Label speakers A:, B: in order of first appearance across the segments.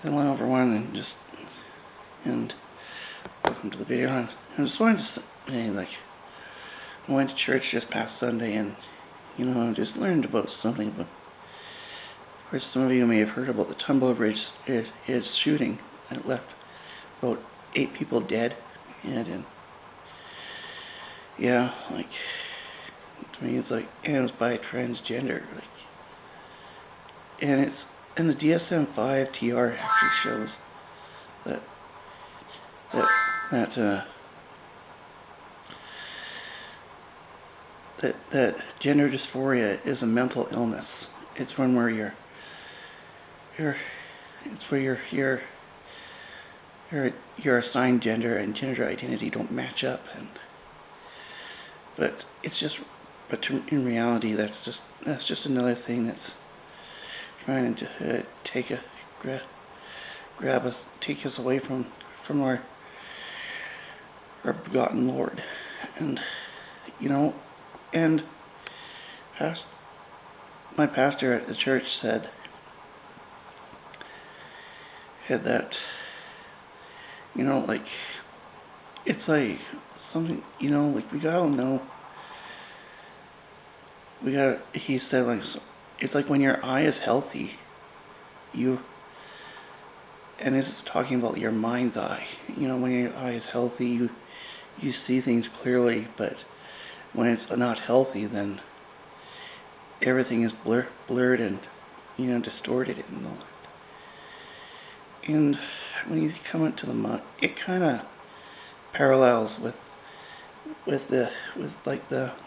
A: Hello everyone, and welcome to the video. I just wanted to say, I went to church just past Sunday, and I just learned about something. But of course, some of you may have heard about the Tunbridge is shooting that left about 8 people dead, and yeah, to me, and it was by a transgender, and the DSM-5 TR actually shows that that that that gender dysphoria is a mental illness. It's one where you're it's where your assigned gender and gender identity don't match up, but in reality that's just another thing that's trying to take us away from our begotten Lord. And and my pastor at the church said that it's like something, we gotta know, he said, it's like when your eye is healthy, and it's talking about your mind's eye, when your eye is healthy, you see things clearly, but when it's not healthy, then everything is blurred and distorted and all that. And when you come into the mind, it kind of parallels with the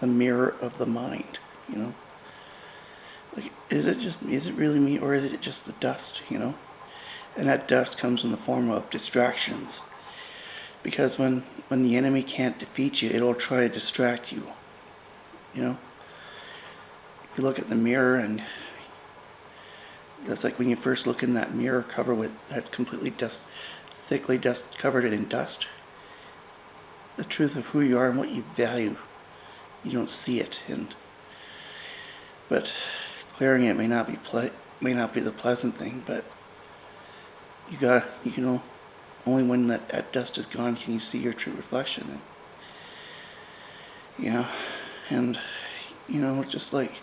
A: mirror of the mind. Is it really me, or is it just the dust? And that dust comes in the form of distractions, because when the enemy can't defeat you, it'll try to distract you. If you look at the mirror, and that's like when you first look in that mirror cover that's completely thickly covered in dust. The truth of who you are and what you value, you don't see it, but clearing it may not be the pleasant thing, but only when that dust is gone can you see your true reflection. And just like,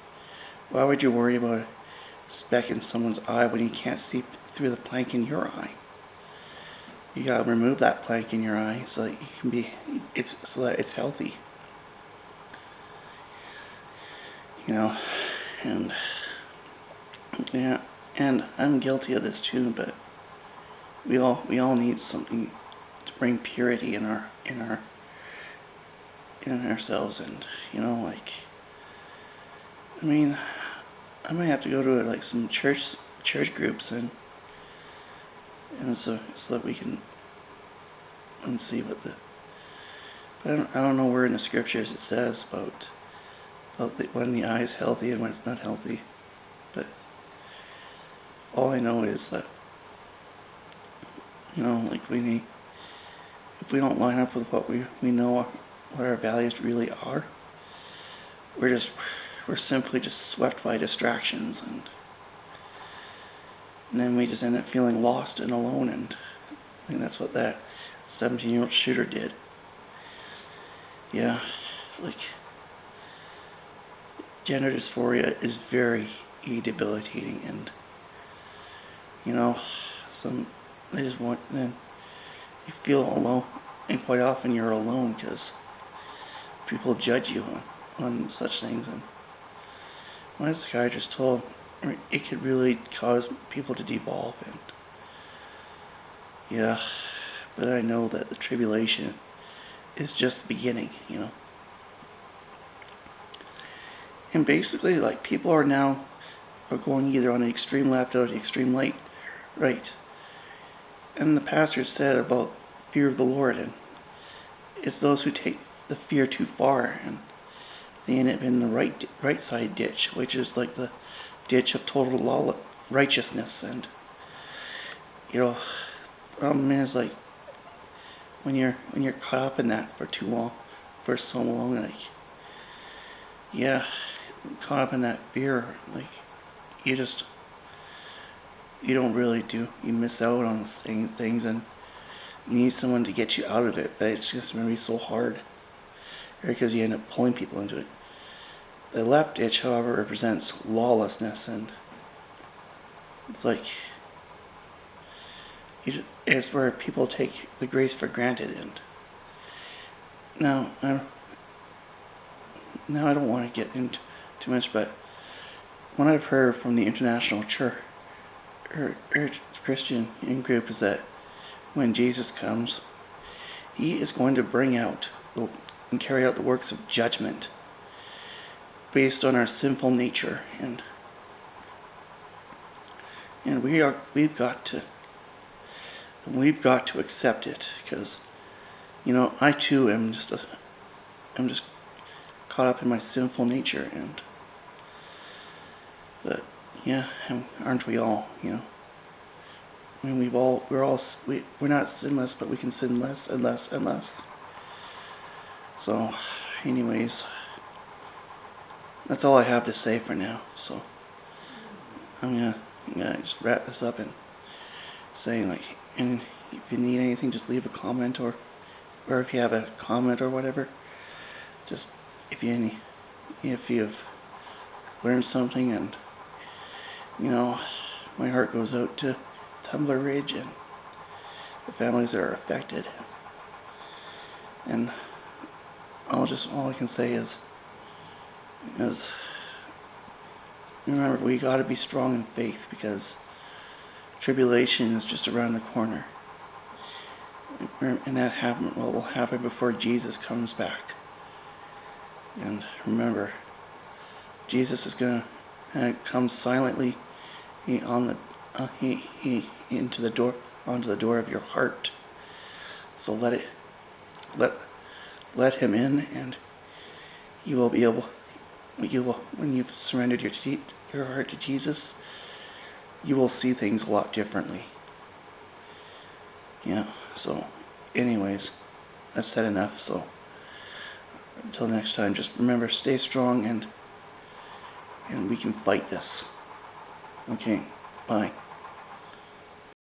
A: why would you worry about a speck in someone's eye when you can't see through the plank in your eye? You gotta remove that plank in your eye so that it's healthy. And yeah, and I'm guilty of this too, but we all need something to bring purity in ourselves. And I might have to go to some church groups and so that we can see what but I don't know where in the scriptures it says about when the eye is healthy and when it's not healthy. But all I know is that if we don't line up with what we know what our values really are, we're simply just swept by distractions, and then we just end up feeling lost and alone. And I think that's what that 17-year-old shooter did. Yeah, gender dysphoria is very debilitating, and they just want, then you feel alone, and quite often you're alone because people judge you on such things. And my psychiatrist told me it could really cause people to devolve. And yeah, but I know that the tribulation is just the beginning. And basically, people are now going either on the extreme left or the extreme right. And the pastor said about fear of the Lord, and it's those who take the fear too far, and they end up in the right side ditch, which is like the ditch of total law righteousness. And problem is, when you're caught up in that for so long, caught up in that fear, you just you don't really do. You miss out on saying things, and you need someone to get you out of it, but it's just going to be so hard because you end up pulling people into it. The left itch, however, represents lawlessness, and it's like it's where people take the grace for granted. And now, I don't want to get into too much, but what I've heard from the international church or Christian group is that when Jesus comes, he is going to bring out and carry out the works of judgment based on our sinful nature, and we've got to accept it, because I too am just caught up in my sinful nature, but yeah, aren't we all? I mean, we're not sinless, but we can sin less and less and less. So, anyways, that's all I have to say for now. So, I'm gonna just wrap this up and saying, like, and if you need anything, just leave a comment, or if you have a comment or whatever, just if you've learned something, and my heart goes out to Tumbler Ridge and the families that are affected, and all I can say is remember, we got to be strong in faith, because tribulation is just around the corner, and that will happen before Jesus comes back. And remember, Jesus is going to come silently onto the door of your heart. So let him in, and you will be able. When you've surrendered your heart to Jesus, you will see things a lot differently. Yeah. So, anyways, I've said enough. So, until next time, just remember, stay strong, and we can fight this. Okay. Bye.